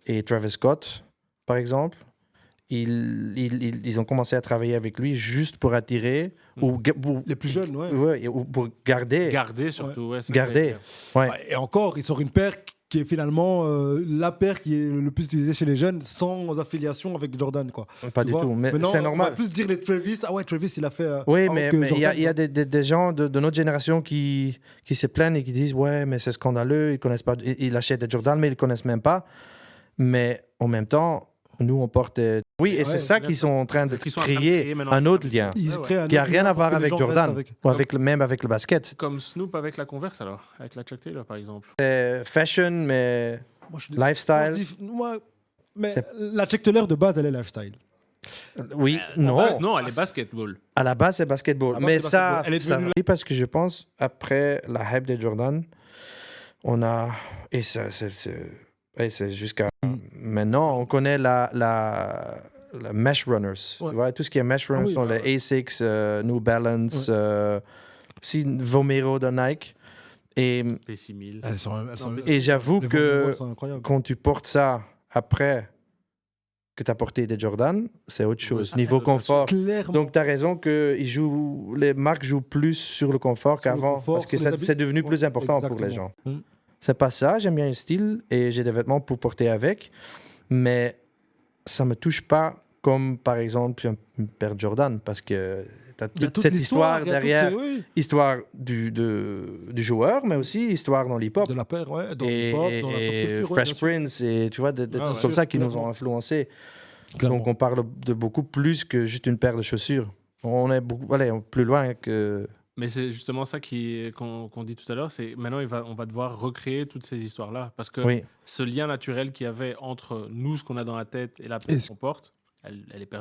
et Travis Scott, par exemple, ils ont commencé à travailler avec lui juste pour attirer pour, Les plus jeunes, ouais. ou pour garder. Garder surtout, ouais. Garder. Ouais. Et encore, il sort une paire qui est finalement la paire qui est le plus utilisée chez les jeunes sans affiliation avec Jordan, quoi. Pas Tu du vois. tout, mais Maintenant, c'est on normal. va plus dire les Travis. Ah ouais, Travis, il a fait. Oui, avant mais que il y a, Jordan, il y a des gens de notre génération qui se plaignent et qui disent ouais, mais c'est scandaleux, ils connaissent pas, ils achètent des Jordan, mais ils connaissent même pas. Mais en même temps, nous on porte. Oui, et c'est ça qu'ils sont en train de créer un autre lien Ils créent un qui a autre rien lien à voir pour que les avec gens Jordan, restent ou avec même avec le basket. Comme Snoop avec la Converse alors, avec la Chuck Taylor par exemple. C'est fashion, mais Moi, lifestyle. Mais la Chuck Taylor de base, elle est lifestyle. Oui, Non, elle est basketball. À la base, c'est basketball. À la base, Mais c'est ça, basketball. Elle est devenue oui, parce que je pense, après la hype des Jordan, on a. Et ça, c'est jusqu'à maintenant, on connaît la Mesh Runners. Ouais. Tu vois, tout ce qui est Mesh Runners oui, sont les Asics, New Balance, aussi Vomero de Nike. Et P6000. Elles sont et j'avoue les que Vomero sont incroyables. quand tu portes ça après que tu as porté des Jordan, c'est autre chose. Oui, Niveau bien sûr. confort. Clairement. Donc, tu as raison que les marques jouent plus sur le confort Sur le qu'avant. confort, Parce que sur les c'est devenu plus important pour les gens. C'est pas ça, j'aime bien le style et j'ai des vêtements pour porter avec, mais ça me touche pas comme par exemple une paire Jordan parce que tu as Il y a toute cette histoire il y a derrière, oui, histoire du joueur, mais aussi histoire dans l'hip-hop. de la paire, ouais, dans Et, l'hip-hop, dans la pop et culture, ouais, Fresh bien sûr. Prince et tu vois des Ah, trucs ouais. comme ça qui nous Clairement. ont influencés. Clairement. Donc on parle de beaucoup plus que juste une paire de chaussures. On est beaucoup, allez, plus loin que. Mais c'est justement ça qu'on dit tout à l'heure, c'est maintenant on va devoir recréer toutes ces histoires-là. Parce que Oui. ce lien naturel qu'il y avait entre nous, ce qu'on a dans la tête, et la paire qu'on porte, elle est perdue.